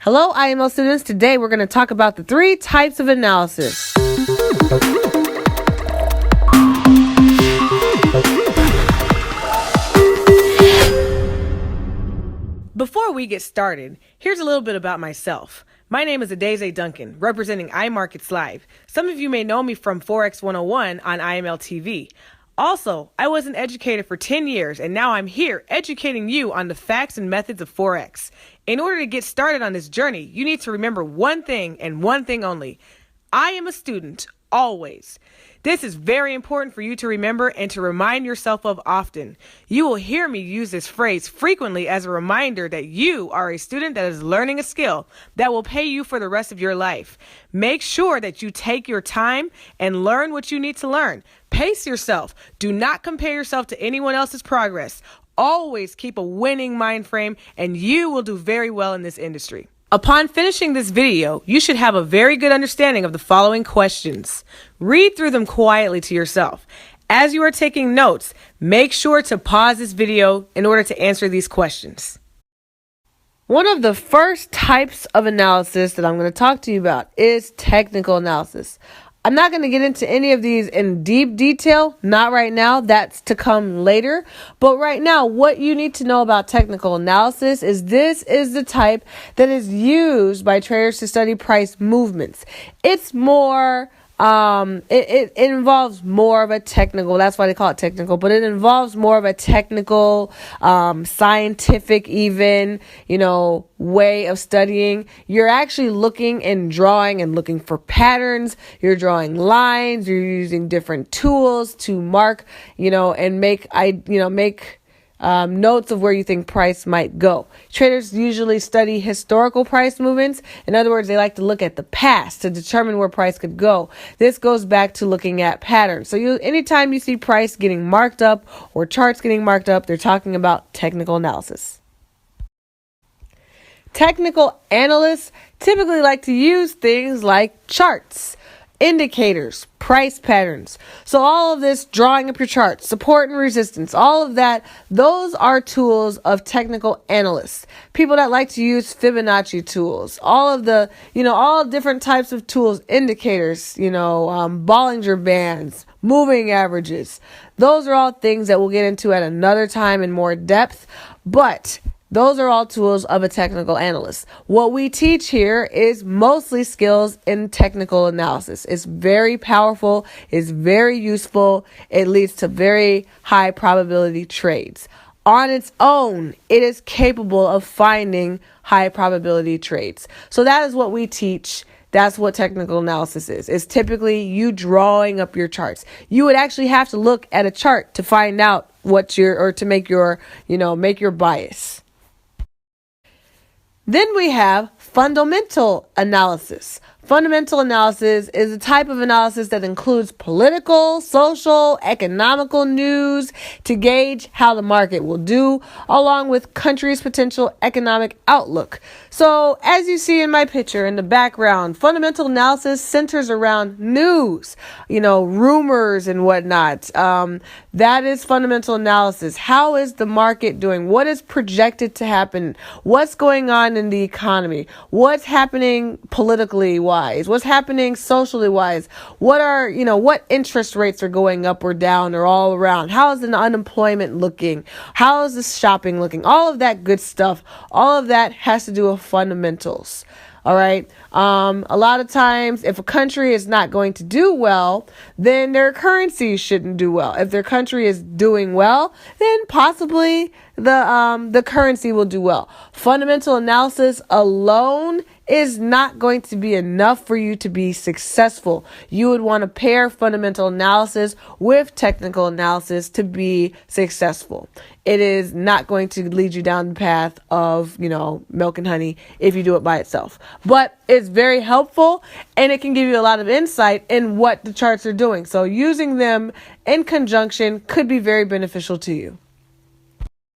Hello, IML students. Today we're going to talk about the 3 types of analysis. Before we get started, here's a little bit about myself. My name is Adeze Duncan, representing iMarkets Live. Some of you may know me from Forex 101 on IML TV. Also, I was an educator for 10 years, and now I'm here educating you on the facts and methods of Forex. In order to get started on this journey, you need to remember one thing and one thing only. I am a student, always. This is very important for you to remember and to remind yourself of often. You will hear me use this phrase frequently as a reminder that you are a student that is learning a skill that will pay you for the rest of your life. Make sure that you take your time and learn what you need to learn. Pace yourself. Do not compare yourself to anyone else's progress. Always keep a winning mind frame, and you will do very well in this industry. Upon finishing this video, you should have a very good understanding of the following questions. Read through them quietly to yourself. As you are taking notes, make sure to pause this video in order to answer these questions. One of the first types of analysis that I'm going to talk to you about is technical analysis. I'm not going to get into any of these in deep detail, not right now, that's to come later. But right now, what you need to know about technical analysis is this is the type that is used by traders to study price movements. It's more it involves more of a technical, that's why they call it technical, but it involves more of a technical, scientific even, way of studying. You're actually looking and drawing and looking for patterns. You're drawing lines. You're using different tools to mark, and make notes of where you think price might go. Traders usually study historical price movements. In other words, they like to look at the past to determine where price could go. This goes back to looking at patterns. So anytime you see price getting marked up or charts getting marked up, they're talking about technical analysis. Technical analysts typically like to use things like charts, indicators, price patterns. So all of this, drawing up your charts, support and resistance, all of that, those are tools of technical analysts. People that like to use Fibonacci tools, all of the, all different types of tools, indicators, Bollinger Bands, moving averages. Those are all things that we'll get into at another time in more depth, but those are all tools of a technical analyst. What we teach here is mostly skills in technical analysis. It's very powerful. It's very useful. It leads to very high probability trades. On its own, it is capable of finding high probability trades. So that is what we teach. That's what technical analysis is. It's typically you drawing up your charts. You would actually have to look at a chart to find out to make your bias. Then we have fundamental analysis. Fundamental analysis is a type of analysis that includes political, social, economical news to gauge how the market will do, along with country's potential economic outlook. So as you see in my picture in the background, fundamental analysis centers around news, rumors and whatnot. That is fundamental analysis. How is the market doing? What is projected to happen? What's going on in the economy? What's happening politically wise? What's happening socially wise? What interest rates are going up or down or all around? How is the unemployment looking? How is the shopping looking? All of that good stuff. All of that has to do with fundamentals. All right. A lot of times, if a country is not going to do well, then their currency shouldn't do well. If their country is doing well, then possibly the currency will do well. Fundamental analysis alone is not going to be enough for you to be successful. You would want to pair fundamental analysis with technical analysis to be successful. It is not going to lead you down the path of, milk and honey if you do it by itself. But it's very helpful, and it can give you a lot of insight in what the charts are doing. So using them in conjunction could be very beneficial to you.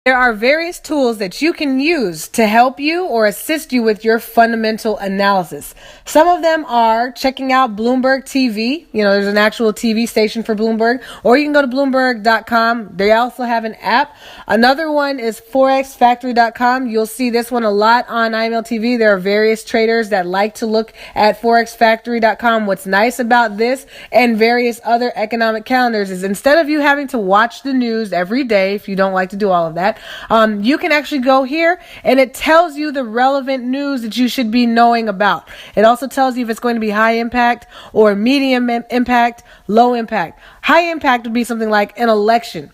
There are various tools that you can use to help you or assist you with your fundamental analysis. Some of them are checking out Bloomberg TV. There's an actual TV station for Bloomberg, or you can go to Bloomberg.com. They also have an app. Another one is ForexFactory.com. You'll see this one a lot on IML TV. There are various traders that like to look at ForexFactory.com. What's nice about this and various other economic calendars is instead of you having to watch the news every day, if you don't like to do all of that, you can actually go here and it tells you the relevant news that you should be knowing about. It also tells you if it's going to be high impact or medium impact, low impact. High impact would be something like an election.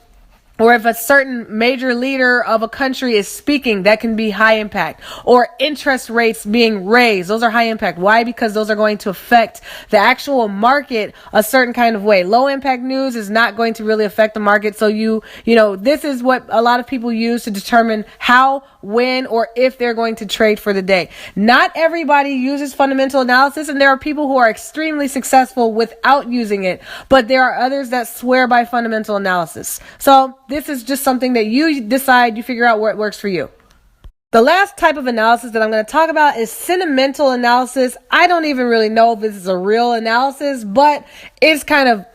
Or if a certain major leader of a country is speaking, that can be high impact. Or interest rates being raised. Those are high impact. Why? Because those are going to affect the actual market a certain kind of way. Low impact news is not going to really affect the market. So this is what a lot of people use to determine how, when, or if they're going to trade for the day. Not everybody uses fundamental analysis, and there are people who are extremely successful without using it. But there are others that swear by fundamental analysis. So this is just something that you decide, you figure out where it works for you. The last type of analysis that I'm going to talk about is sentimental analysis. I don't even really know if this is a real analysis, but it's kind of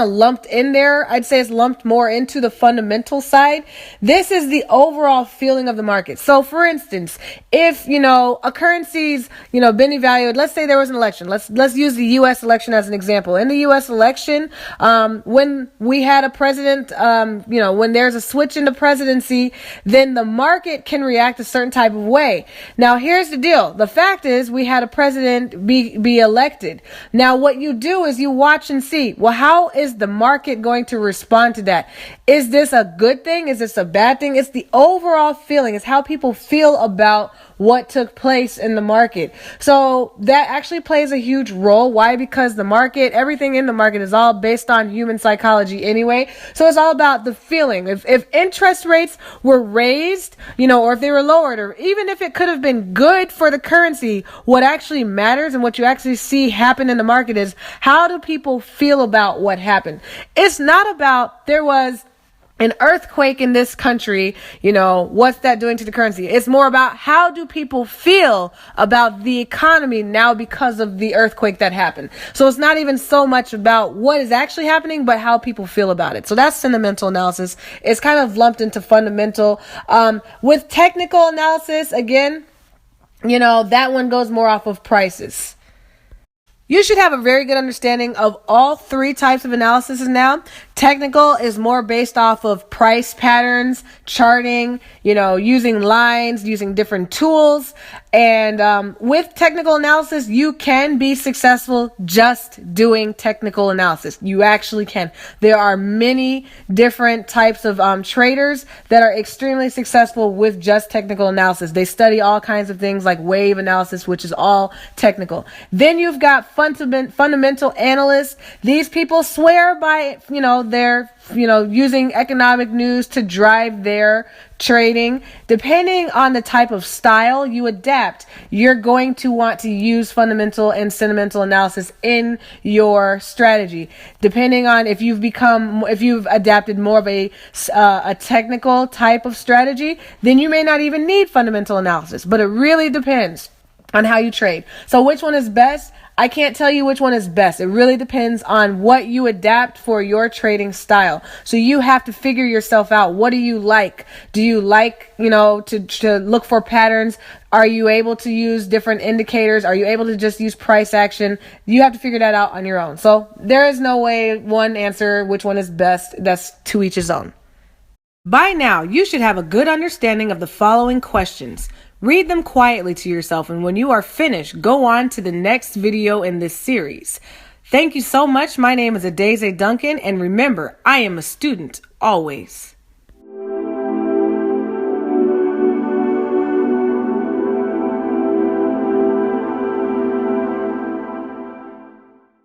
lumped in there. I'd say it's lumped more into the fundamental side. This is the overall feeling of the market. So for instance, if, a currency's, been evaluated, let's say there was an election. Let's use the U.S. election as an example. In the U.S. election, when we had a president, when there's a switch in the presidency, then the market can react a certain type of way. Now, here's the deal. The fact is we had a president be elected. Now, what you do is you watch and see, well, how is the market going to respond to that? Is this a good thing? Is this a bad thing? It's the overall feeling. It's how people feel about what took place in the market. So that actually plays a huge role. Why? Because the market, everything in the market is all based on human psychology anyway. So it's all about the feeling. If interest rates were raised, or if they were lowered, or even if it could have been good for the currency, what actually matters and what you actually see happen in the market is how do people feel about what happened? It's not about there was an earthquake in this country, what's that doing to the currency? It's more about how do people feel about the economy now because of the earthquake that happened. So it's not even so much about what is actually happening, but how people feel about it. So that's sentimental analysis. It's kind of lumped into fundamental. With technical analysis, again, that one goes more off of prices. You should have a very good understanding of all three types of analysis now. Technical is more based off of price patterns, charting, using lines, using different tools. And with technical analysis, you can be successful just doing technical analysis. You actually can. There are many different types of traders that are extremely successful with just technical analysis. They study all kinds of things like wave analysis, which is all technical. Then you've got fundamental analysts. These people swear by, they're, using economic news to drive their trading. Depending on the type of style you adapt, you're going to want to use fundamental and sentimental analysis in your strategy. Depending on if you've adapted more of a technical type of strategy, then you may not even need fundamental analysis, but it really depends on how you trade. So which one is best? I can't tell you which one is best. It really depends on what you adapt for your trading style. So you have to figure yourself out. What do you like? Do you like, to look for patterns? Are you able to use different indicators? Are you able to just use price action? You have to figure that out on your own. So there is no way one answer which one is best. That's to each his own. By now, you should have a good understanding of the following questions. Read them quietly to yourself, and when you are finished, go on to the next video in this series. Thank you so much. My name is Adeze Duncan, and remember, I am a student always.